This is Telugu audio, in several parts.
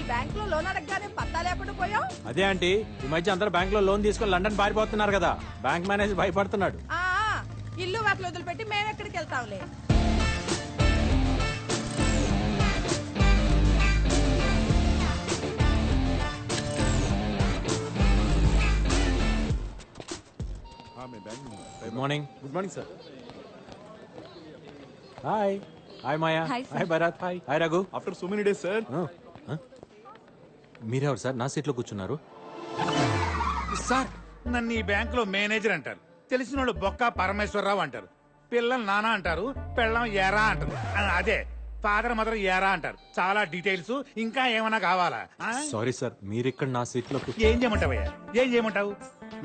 బ్యాంక్ లో లోన్ అడగగానే పత్తా లేకుండా పోయావు. అదే ఆంటీ, ఈ మధ్య అందరూ బ్యాంక్ లో లోన్ తీసుకొని లండన్ పారిపోతున్నారు కదా, బ్యాంక్ మేనేజర్ భయపడుతున్నాడు. ఇల్లు వాటిలో వదిలిపెట్టి మేమెక్కడికి వెళ్తాంలే. Good morning. Good morning sir. Hi. Hi Maya. Hi Bharat. Hi. Hi Raghu. After so many days sir. మీరెవరు సార్ నా సీట్లో కూర్చున్నారు? సార్ నన్ను ఈ బ్యాంకులో మేనేజర్ అంటారు, తెలిసిన వాళ్ళు బొక్క పరమేశ్వరరావు అంటారు, పిల్లలు నానా అంటారు, పెళ్ళం ఏరా అంటారు, అదే ఫాదర్ మదర్ ఏరా అంటారు. చాలా డీటెయిల్స్ ఇంకా ఏమైనా కావాలా? సారీ సార్, మీరు ఇక్కడ నా సీట్లో ఏం చేయమంటావయ్యా? ఏం చేయమంటావు?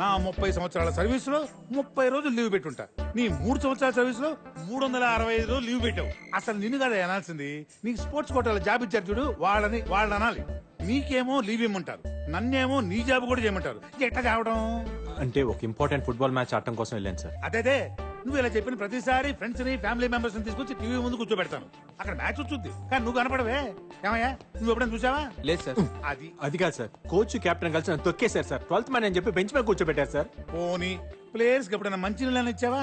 నా 30 సంవత్సరాల సర్వీస్ లో 30 రోజులు లీవ్ పెట్టుంటా. నీ 3 సంవత్సరాల సర్వీస్ లో 365 రోజులు లీవ్ పెట్టావు. అసలు నిన్ను కదా అనాల్సింది. నీకు స్పోర్ట్స్ కోటాలో జాబ్ ఇచ్చారు చూడు, వాళ్ళని అనాలి. నీకేమో లీవ్ ఇమ్మంటారు, నన్నేమో నీ జాబ్ కూడా చేయమంటారు. ఎట్లా కావడం? అంటే ఒక ఇంపార్టెంట్ ఫుట్బాల్ మ్యాచ్ ఆడటం కోసం వెళ్ళాను సార్. అదే నువ్వు ఇలా చెప్పిన ప్రతిసారి ఫ్రెండ్స్ ని ఫ్యామిలీ మెంబర్స్ ని తీసుకొచ్చి టీవీ ముందు కూర్చోబెడతాను. అక్కడ మ్యాచ్ వచ్చుద్ది కానీ నువ్వు కనపడవే. ఏమయ్యా, నువ్వు ఎప్పుడైనా చూసావా? లేదు సార్. అది కాదు సార్, కోచ్ కెప్టెన్ కలిసి నన్ను తొక్కేశారు సార్. 12th మ్యాన్ అని చెప్పి బెంచ్ మీద కూర్చోబెట్టారు సార్. పోనీ ప్లేయర్స్ కి ఎప్పుడైనా మంచి నీళ్ళని ఇచ్చావా?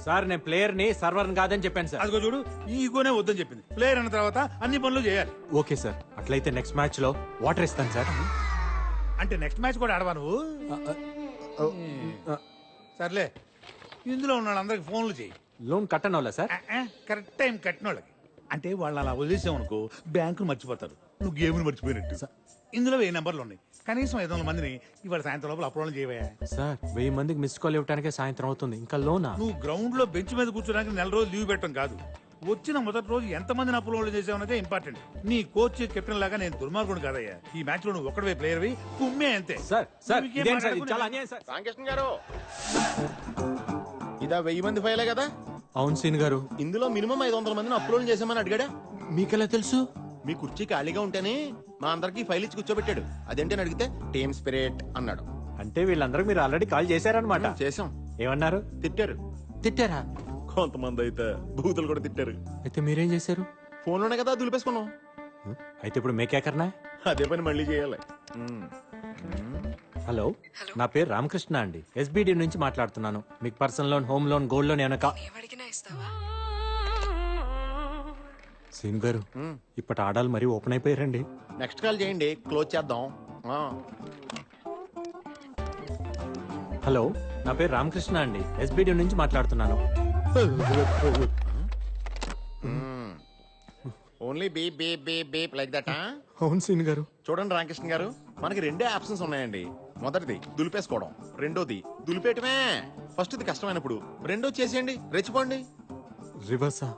సార్ నేను ప్లేయర్ ని సర్వర్ కాదని చెప్పాను సార్. అదిగో చూడు, ఈగోనే వద్దని చెప్పింది. ప్లేయర్ అన్న తర్వాత అన్ని పనులు చేయాలి. ఓకే సార్, అట్లయితే నెక్స్ట్ మ్యాచ్ లో వాటర్ ఇస్తాను సార్. అంటే నెక్స్ట్ మ్యాచ్ కూడా ఆడవా నువ్వు? సర్లే, ఇందులో ఉన్న వాళ్ళందరికి ఫోన్లు చేయి. లోన్ కట్టనోలా సార్? కరెక్ట్ టైం కట్టిన వాళ్ళకి. అంటే వాళ్ళు అలా వదిలేసామనుకో బ్యాంకులు మర్చిపోతారు, నువ్వు గేమ్ని మర్చిపోయినట్టు. ఇందులో 1000 నెంబర్లు ఉన్నాయి, కనీసం 500 మందిని ఇవాళ సాయంత్రం లోపల అప్రోల్ చేయవా? సార్ 1000 మందికి మిస్ కాల్ ఇవ్వడానికే సాయంత్రం అవుతుంది, ఇంకా లోనా? నువ్వు గ్రౌండ్ లో బెంచ్ మీద కూర్చోడానికి 4 రోజులు లీవ్ పెట్టడం కాదు, వచ్చిన మొదటి రోజు ఎంత మందిని అప్రోల్ చేసావనేదే ఇంపార్టెంట్. నీ కోచ్ కెప్టెన్ లాగా నేను దుర్మార్గుడు కాదయ్యా. ఈ మ్యాచ్ లో నువ్వు ఒక్కడే ప్లేయర్వి, కుమ్మే అంతే. సార్ సార్ నువ్వు ఇంకేం ఇదేం సార్, ఇది మాట్లాడకు. చాలా అన్యాయం సార్. రామకృష్ణ గారు, ఇదా 1000 మంది ఫైలే కదా? అవును సీన్ గారు. ఇందులో మినిమం 500 మందిని అప్లోడ్ చేసామని అడిగాడా? మీకెలా తెలుసు? మీ కుర్చీ ఖాళీగా ఉంటేనే మా అందరికి ఫైల్ ఇచ్చి కూర్చోబెట్టాడు. అదేంటని అడిగితే టీమ్ స్పిరిట్ అన్నాడు. అంటే వీళ్ళందరూ మీరు ఆల్రెడీ కాల్ చేశారనమాట. చేసాం. ఏమన్నారు? తిట్టారు. తిట్టారా? కొంతమంది అయితే బూతులు కూడా తిట్టారు. అయితే మీరేం చేశారు? ఫోన్ లోనే కదా దులిపేసుకున్నాం. అయితే ఇప్పుడు మేకేకర్నా? అదే పని మళ్ళీ చేయాలి. హలో, నా పేరు రామకృష్ణ అండి, ఎస్బిడి నుంచి మాట్లాడుతున్నాను. మీకు personal loan, home loan, gold loan ఏమన్నా సీన్ గారు, ఇప్పటి ఆడాలు మరీ ఓపెన్ అయిపోయారండి. నెక్స్ట్ కాల్ చేయండి, క్లోజ్ చేద్దాం. హలో, నా పేరు రామకృష్ణ అండి, ఎస్బిడి నుంచి మాట్లాడుతున్నాను. Only beep beep beep beep like that. అవును సీన్ గారు. చూడండి రామకృష్ణ గారు, మనకి 2 ఆప్షన్స్ ఉన్నాయండి. మొదటిది దులిపేసుకోవడం, రెండోది దులిపేయటమే. ఫస్ట్ ఇది కష్టమైనప్పుడు రెండో చేసేయండి, రెచ్చిపోండి. రివర్సా?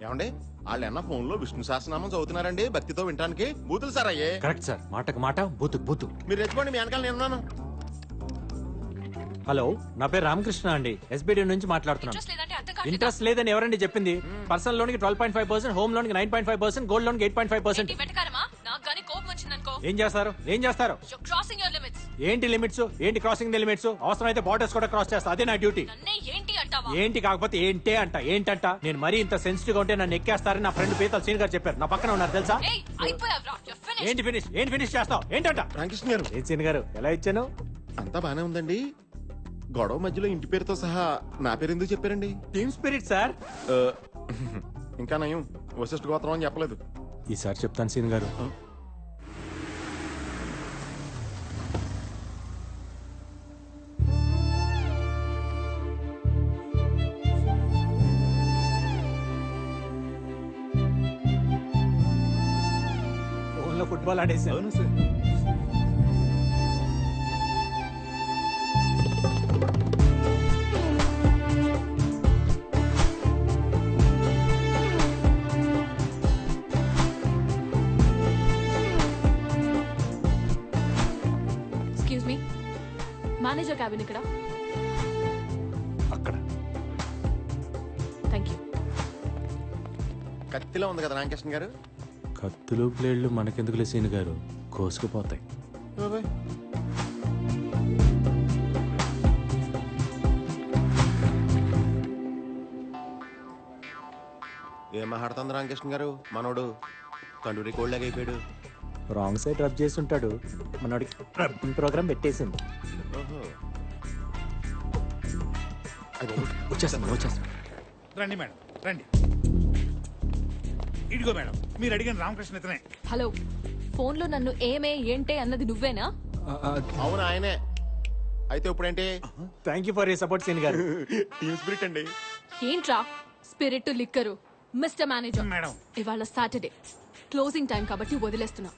ఏమండి, వాళ్ళు అన్న ఫోన్ లో విష్ణు సహస్రనామం చదువుతున్నారండి భక్తితో వినడానికి. బూతులు సార్ అయ్యే. కరెక్ట్ సార్, మాటకు మాట, బూతుకు బూతు. మీరు రెచ్చిపోండి, మీ వెనకాల నేనున్నాను. హలో, నా పేరు రామకృష్ణ అండి, ఎస్బిడి నుంచి మాట్లాడుతున్నాను. ఇంట్రెస్ట్ లేదని ఎవరండి చెప్పింది? పర్సనల్ లోన్ కి 12.5%, హోమ్ లోన్ కి 9.5%, గోల్డ్ లోన్ కి 8.5%. ఏం చేస్తారు? ఏం చేస్తారు? ఏంటి లిమిట్స్? ఏంటి క్రాసింగ్ ది లిమిట్స్? అవసరం అయితే బార్డర్స్ కూడా క్రాస్ చేస్తా, అదే నా డ్యూటీ. ఏంటి కాకపోతే ఏంటే అంట. ఏంటంట? నేను మరీ ఇంత సెన్సిటివ్ గా ఉంటే నన్ను ఎక్కేస్తారని నా ఫ్రెండ్ పీతల్ సీన్ గారు చెప్పారు. నా పక్కన ఉన్నారు తెలుసా? ఏంటి ఫినిష్? ఏంటి ఫినిష్ చేస్తావు? ఏంటంట? రామకృష్ణ గారు, ఏం సీన్ గారు, ఎలా ఇచ్చాను? అంతా బానే ఉందండి. గొడవ మధ్యలో ఇంటి పేరుతో సహా నా పేరు ఎందుకు చెప్పారండి? Team spirit sir. ఇంకా నయం, వశిష్ఠ గోత్రం అని చెప్పలేదు. ఈసారి చెప్తాను సీన్ గారు. ఫోన్లో ఫుట్బాల్ ఆడేసాను. మేనేజర్ క్యాబిన్ ఇక్కడ. అక్కడ. Thank you. కత్తిలో ఉంది కదా రామకృష్ణ గారు. కత్తులు ప్లేడ్లు మనకెందుకులే సీన్ గారు, కోసుకుపోతాయి. ఏం మాట్లాడుతుంది రామకృష్ణ గారు? మనోడు తండ్రి కోళ్ళగా అయిపోయాడు. రాంగ్ సైడ్ రబ్ చేసి ఉంటాడు మనోడికి రబ్బింగ్ ప్రోగ్రామ్ పెట్టేసింది. వచ్చేస్తాం. రండి మేడం రండి. ఇదిగో మేడం మీరు అడిగిన రామకృష్ణ ఇతనే. హలో, ఫోన్ లో నన్ను ఏమే ఏంటే అన్నది నువ్వేనా? అవును ఆయనే. అయితే ఇప్పుడేంటి? Thank you for you support సీన్ గారు. టీమ్ స్పిరిట్ అండి. ఏంట్రా spirit liquor? Mister manager, madam ఇవాళ సాటర్డే క్లోజింగ్ టైం కాబట్టి వదిలేస్తున్నా.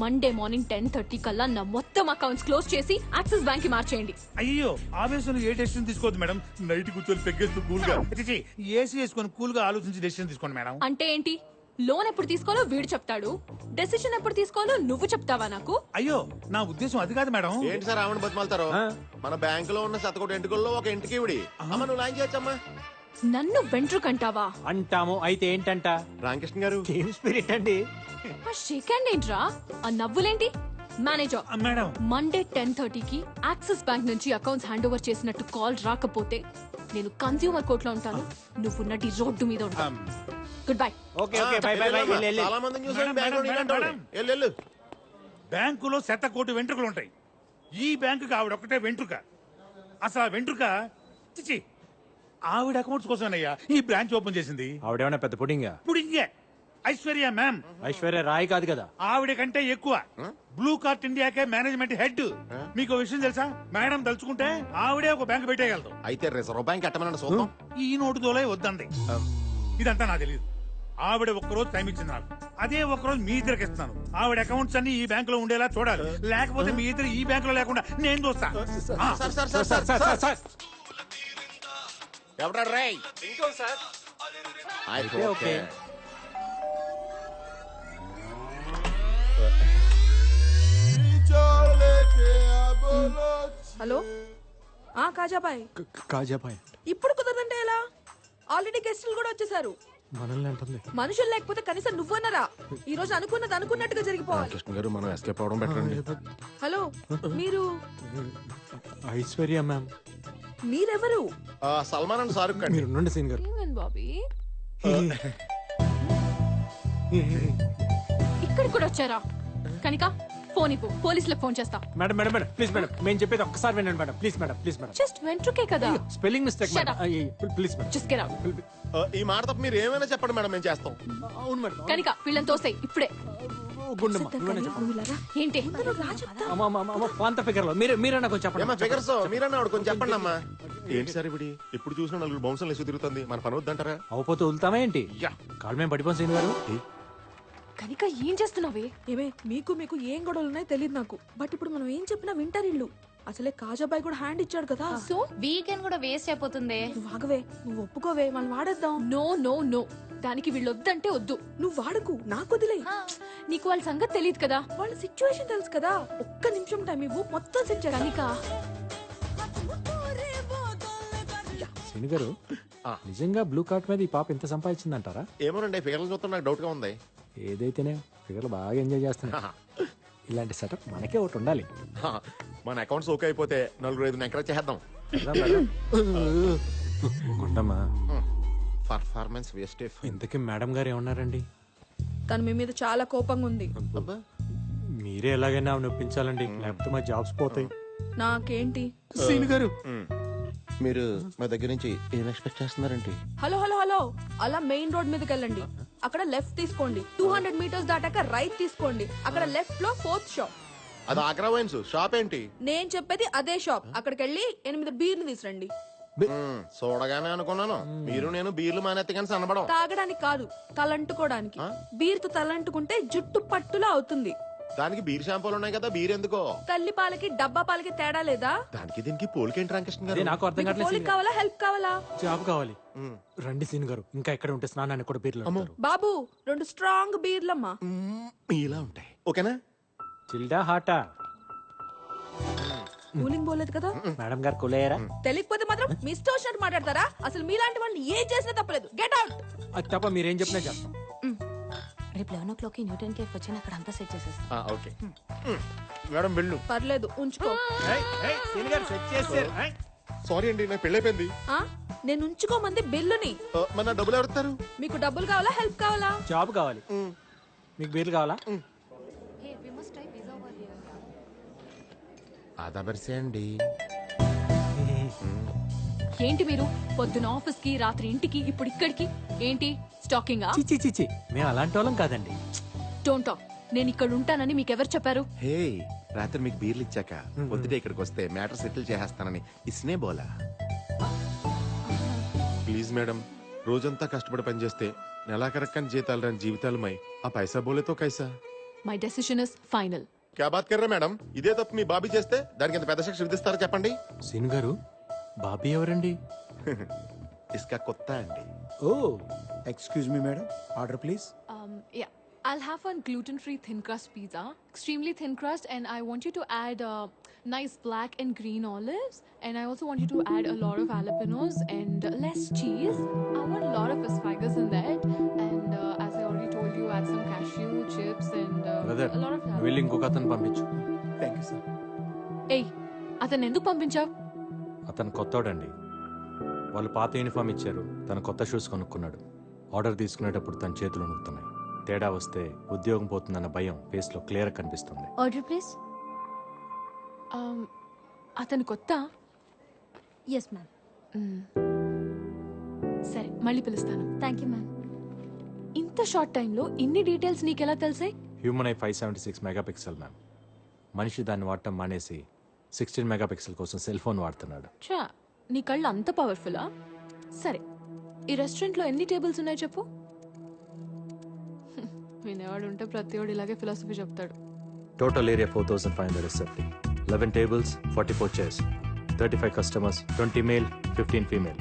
మండే మార్నింగ్ 10:30 కల్లా నా మొత్తం అకౌంట్స్ క్లోజ్ చేసి యాక్సిస్ బ్యాంక్ కి మార్చేయండి. అయ్యో ఆవేశంలో ఏ డెసిషన్ తీసుకోవద్దు మేడం. నైట్ కూర్చొని పెగ్గేస్తూ కూల్ గా ఏసీ వేసుకొని కూల్ గా ఆలోచించి డెసిషన్ తీసుకోండి మేడం. అంటే ఏంటి? లోన్ ఎప్పుడు తీసుకోవాలో వీడు చెప్తాడు, డెసిషన్ ఎప్పుడు తీసుకోవాలో నువ్వు చెప్తావా నాకు? అయ్యో నా ఉద్దేశం అది కాదు మేడం. ఏంటి సార్ ఆవిడ బతిమాలతారు? మన బ్యాంక్ లో ఉన్న శతకోటి ఎంటుకల్లో ఒక ఇంటికి ఇవిడి. అమ్మ నువ్వు లాంచ్ చేయొచ్చమ్మా. నన్ను వెంట్రుకంటావా? అంటాము. అయితే ఏంటంట? రామకృష్ణ గారు టీమ్ స్పిరిట్ అండి. ఆ షేక్ హ్యాండ్ ఏంట్రా? ఆ నవ్వులేంటి? మేనేజర్, మేడం మండే 10:30కి యాక్సిస్ బ్యాంక్ నుంచి అకౌంట్స్ హ్యాండ్ ఓవర్ చేసినట్టు కాల్ రాకపోతే నేను కన్స్యూమర్ కోర్ట్ లో ఉంటాను, నువ్వు నటి రోడ్డు మీద ఉంటాను. Good bye. Okay okay by by by. చాలా మందిని చూసాను బ్యాంక్ లో నీలాంటి వాళ్ళు. వెళ్ళు. బ్యాంకులో 100 వెంట్రుకలు ఉంటాయి. ఈ బ్యాంకుకి ఆవిడ ఒకటే వెంట్రుక. అసలు ఆ వెంట్రుక చిచి ఆవిడ అకౌంట్స్ కోసమేనయ్యా ఈ బ్రాంచ్ ఓపెన్ చేసింది. ఆవిడేమన్నా పెద్ద పుడింగా? ఇప్పుడు ఇంకే ఐశ్వర్య మ్యామ్. ఐశ్వర్య రాయ్ కాదు కదా. ఆవిడ కంటే ఎక్కువ. బ్లూ కార్ట్ ఇండియాకే మేనేజ్మెంట్ హెడ్. మీకు విషయం తెలుసా? మేడం తలుచుకుంటే ఆవిడే ఒక బ్యాంక్ పెట్టేయగలదు. అయితే రిజర్వ్ బ్యాంక్ ఎట్టమనండి చూద్దాం. ఈ నోటు దోలే వద్దండి. ఇదంతా నాకు తెలియదు. ఆవిడ ఒక్కరోజు టైం ఇచ్చింది నాకు. అదే ఒక్కరోజు మీ ఇద్దరికి ఇస్తాను. ఆవిడ అకౌంట్స్ అన్ని ఈ బ్యాంక్ లో ఉండేలా చూడాలి. లేకపోతే మీ ఇద్దరు ఈ బ్యాంక్ లో లేకుండా నేను చూస్తా. ఎవడా రేయ్? అయితే ఓకే. హలో కాజాబాయ్, కాజాబాయ్ ఇప్పుడు కుదరదంటే ఎలా? ఆల్రెడీ గెస్టులు కూడా వచ్చేసారు. మనల్ని అంటుంది. మనుషులు లేకపోతే కనీసం నువ్వన్నరా? ఈ రోజు అనుకున్నది అనుకున్నట్టుగా జరిగిపోవాలి. కృష్ణ గారు మనం ఎస్కేప్ అవడం బెటర్ అండి. హలో, మీరు ఐశ్వర్య మ్యామ్. మీరెవరు? సల్మాన్ అండ్ షారుఖ్ ఖాన్. మీరు ఉండండి సీన్ గారు. ఏమన్ బాబీ, ఇక్కడికి కూడా వచ్చారా? కనిక ఫోన్ ఇవ్వు, పోలీసులకు ఫోన్ చేస్తా. Madam madam madam please madam, మేము చెప్పేది ఒక్కసారి వినండి madam. Please madam, please madam. Just వెంట్రుకే కదా. Spelling mistake Shut madam. up. Please madam. Just get out. ఈ మాట తప్ప మీరు ఏమైనా చెప్పండి మేడం, మేము చేస్తాం. అవును మేడం. కనిక వీళ్ళని తోసేయ్ ఇప్పుడే. గుండమ్మ నువ్వేనా చెప్పండి. నువ్వు ఇలా రా. ఏంటి? అమ్మ అమ్మ అమ్మ పాంత ఫిగర్ లో మీరేనా కొంచెం చెప్పండి. ఏమా ఫిగర్స్ మీరన్నా ఆవిడ కొంచెం చెప్పండి అమ్మా. ఏంటి సార్ ఇప్పుడు ఎప్పుడు చూసినా నలుగురు బౌన్సర్లు వేసి తిరుగుతుంది. మన పని వద్దంటారా? అవపోతే వదులుతామా ఏంటి? కాలు మేము పడిపోం సీన్ గారు. కనిక ఏం చేస్తున్నావే? ఏమే మీకు మీకు ఏం గొడవలు ఉన్నాయో తెలియదు నాకు. బట్ ఇప్పుడు మనం ఏం చెప్పినా వింటారు ఇల్లు. అసలే కాజాబాయ్ కూడా హ్యాండ్ ఇచ్చాడు కదా. సో వీకెండ్ కూడా వేస్ట్ అయిపోతుంది. నువ్వు ఆగవే, నువ్వు ఒప్పుకోవే, మనం వాడేద్దాం. నో నో నో, దానికి వీళ్ళు వద్దంటే వద్దు. నువ్వు వాడకు, నాకు వదిలే. నీకు వాళ్ళ సంగతి తెలియదు కదా. వాళ్ళ సిచ్యువేషన్ తెలుసు కదా. ఒక్క నిమిషం టైం ఇవ్వు, మొత్తం సెట్ చేయాలి. కనిక సీన్ గారు నిజంగా బ్లూ కార్ట్ మీద ఈ పాప ఎంత సంపాదించిందంటారా? ఏమోనండి ఫిగర్లు చూస్తే నాకు డౌట్ గా ఉంది. ఏదైతేనే ఫిగర్లు బాగా ఎంజాయ్ చేస్తున్నా. ఇలాంటి సెటప్ మనకే ఒకటి ఉండాలి. మన అకౌంట్స్ ఓకే అయిపోతే 4-5 ఎంకరేజ్ చేద్దాం. గుండమ్మా, పర్ఫార్మెన్స్ వేస్ట్. ఇంతకీ మేడం గారు ఏమన్నారండి? తను మీ మీద చాలా కోపంగా ఉంది. మీరే ఎలాగైనా ఆమె నొప్పించాలండి, లేకపోతే మా జాబ్స్ పోతాయి. నాకేంటి? సీన్ గారు మీరు మా దగ్గర నుంచి ఏం ఎక్స్పెక్ట్ చేస్తున్నారంటే? హలో హలో హలో, అలా మెయిన్ రోడ్ మీదకి వెళ్ళండి. అక్కడ లెఫ్ట్ తీసుకోండి. 200 మీటర్స్ దాటాక రైట్ తీసుకోండి. అక్కడ లెఫ్ట్ లో 4th షాప్. అది ఆగ్రా వైన్స్ షాప్ ఏంటి? నేను చెప్పేది అదే షాప్. అక్కడికి వెళ్ళి 8 బీర్లు తీసురండి. చూడగానే అనుకున్నాను మీరు నేను బీర్లు మానేత్తే కానీ సన్నబడం. తాగడానికి కాదు, తలంటుకోవడానికి. బీర్తో తలంటుకుంటే జుట్టు పట్టులా అవుతుంది. దానికి బీర్ షాంపూలు ఉన్నాయి కదా, బీర్ ఎందుకో? తల్లి పాలకి డబ్బా పాలకి తేడా లేదా? దానికి దీనికి పోలికేంటి రామకృష్ణ గారు? అదే నాకు అర్థం మీకు కావట్లేదు. పోలిక కావాలా, హెల్ప్ కావాలా? జాబ్ కావాలి. రండి సీన్ గారు, ఇంకా ఎక్కడ ఉంటే స్నానాన్ని కూడా బీర్లు అంటారు. బాబు 2 స్ట్రాంగ్ బీర్లమ్మా. ఇలా ఉంటాయి ఓకేనా? చిల్డా హాటా? కూలింగ్ పోలేదు కదా? మేడం గారు కులేయరా? తెలియకపోతే మాత్రం మీ ఇష్టం వచ్చినట్టు మాట్లాడతారా? అసలు మీలాంటి వాళ్ళు ఏం చేసినా తప్పలేదు. Get out. అది తప్ప మీరేం చెప్పినా చేస్తాం. రేపు 11 o'clock న్యూటన్ కేఫ్ వచ్చి అక్కడ అంతా సెట్ చేసేస్తాం. ఓకే మేడం వెళ్ళు. పర్లేదు, ఉంచుకో. సారీ అండి నాకు పెళ్ళైపోయింది. నేను ఉంచుకోమంది బిల్లుని. మన డబ్బులు ఎవరుతారు? మీకు డబ్బులు కావాలా, హెల్ప్ కావాలా? జాబ్ కావాలి. మీకు బీర్లు కావాలా? ఆదాబరిసే అండి. ఏంటి మీరు పొద్దున ఆఫీస్ కి రాత్రి ఇంటికి ఇప్పుడు ఇక్కడికి ఏంటి స్టాకింగ్? చిచి చిచి మేము అలాంటి వాళ్ళం కాదండి. Don't talk. నేను ఇక్కడ ఉంటానని మీకెవరు చెప్పారు? హే, రాత్రి మీకు బీర్లు ఇచ్చాక పొద్దుటే ఇక్కడికి వస్తే మ్యాటర్ సెటిల్ చేసేస్తానని ఇస్నే బోలా. ప్లీజ్ మేడం, రోజంతా కష్టపడి పనిచేస్తే నెలాఖరక్కని జీతాలు రాని జీవితాలమై ఆ పైసా బోలేతో కైసా. My decision is final. క్యా బాత్ కర్రా మేడం? ఇదే తప్పు మీ బాబీ చేస్తే దానికి ఎంత పెద్ద శిక్ష విధిస్తారో చెప్పండి. సీన్ గారు, బాబీ ఎవరండి? ఇస్కా కొత్త అండి. ఓ excuse me madam, order please. Yeah, I'll have one gluten-free thin crust pizza, extremely thin crust, and I want you to add nice black and green olives, and I also want you to add a lot of jalapenos and less cheese. I want a lot of asparagus in that, and as I already told you, add some cashew chips and brother, a lot of వెళ్ళి ఇంకొక అతను పంపించు. Thank you sir. Hey, అతను ఎందుకు పంపించావు? అతను కొత్తోడండి. వాళ్ళు పాత యూనిఫామ్ ఇచ్చారు, తన కొత్త షూస్ కొనుక్కున్నాడు. ఆర్డర్ తీసుకునేటప్పుడు తన చేతులు వణుకుతున్నాయి. తేడా వస్తే ఉద్యోగం పోతుందన్న భయం ఫేస్లో క్లియర్ కనిపిస్తుంది. Order please. అతను కొత్త. Yes ma'am. సరే, మళ్ళీ పిలుస్తాను. Thank you ma'am. ఇంత షార్ట్ టైంలో ఇన్ని డీటెయిల్స్ నీకెలా తెలిసాయి? Human eye 576 megapixel ma'am. మనిషి దాన్ని వాడటం మానేసి 16 మెగాపిక్సెల్ కోసం సెల్ ఫోన్ వాడుతున్నాడు. చా, నీ కళ్ళు అంత పవర్ఫుల్లా? సరే, ఈ రెస్టారెంట్లో ఎన్ని టేబుల్స్ ఉన్నాయి చెప్పు. వినేవాడు ఉంటే ప్రతివాడు ఇలాగే ఫిలాసఫీ చెప్తాడు. Total area 4570. 11 tables, 44 chairs. 35 customers, 20 male, 15 female.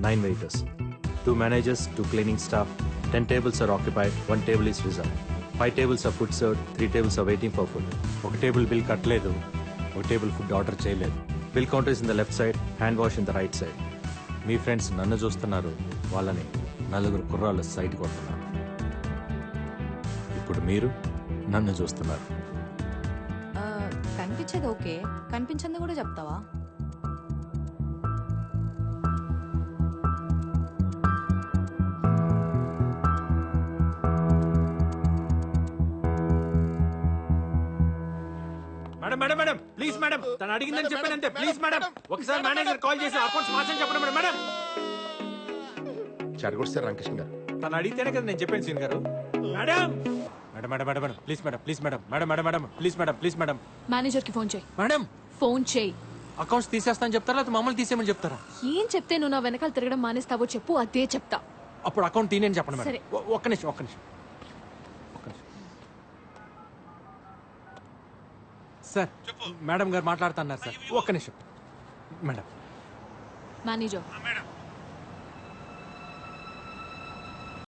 9 waiters. 2 managers, 2 cleaning staff. 10 tables are occupied, 1 table is reserved. 5 tables are food served, 3 tables are waiting for food. ఒక టేబుల్ బిల్ కట్టలేదు, ఒక టేబుల్ ఫుడ్ ఆర్డర్ చేయలేదు. Bill counter is in the left side, hand wash in the right side. Me friends నన్ను చూస్తున్నారు, వాళ్ళని నలుగురు కుర్రాళ్ళు సైడ్ కొడుతున్నారు. ఇప్పుడు మీరు నన్ను చూస్తున్నారు. కనిపించేది ఓకే, కనిపించింది కూడా చెప్తావా? Madam madam madam please madam, తను అడిగిందని చెప్పానంతే. ప్లీజ్ మేడం, ఒకసారి మేనేజర్ కాల్ చేసి అకౌంట్స్ మార్చని చెప్పండి మేడం. మేడం చెడగొడిస్తారు రామకృష్ణ గారు. తను అడిగితేనే కదా నేను చెప్పాను సీన్ గారు. Madam madam madam madam madam please madam, please madam, madam madam madam please madam, please madam. మేనేజర్కి ఫోన్ చేయి. మేడం ఫోన్ చేయి. అకౌంట్స్ తీసేస్తాను చెప్తారా లేదా మమ్మల్ని తీసేయమని చెప్తారా? ఏం చెప్తే నువ్వు నా వెనకాల తిరగడం మానేస్తావో చెప్పు, అదే చెప్తా. అప్పుడు అకౌంట్ తీనేని చెప్పండి మేడం. సరే. ఒక్క నిమిషం, ఒక్క నిమిషం, ఒక్క నిమిషం. సార్, మేడం గారు మాట్లాడుతున్నారు సార్. ఒక్క నిమిషం మేడం. Manager, madam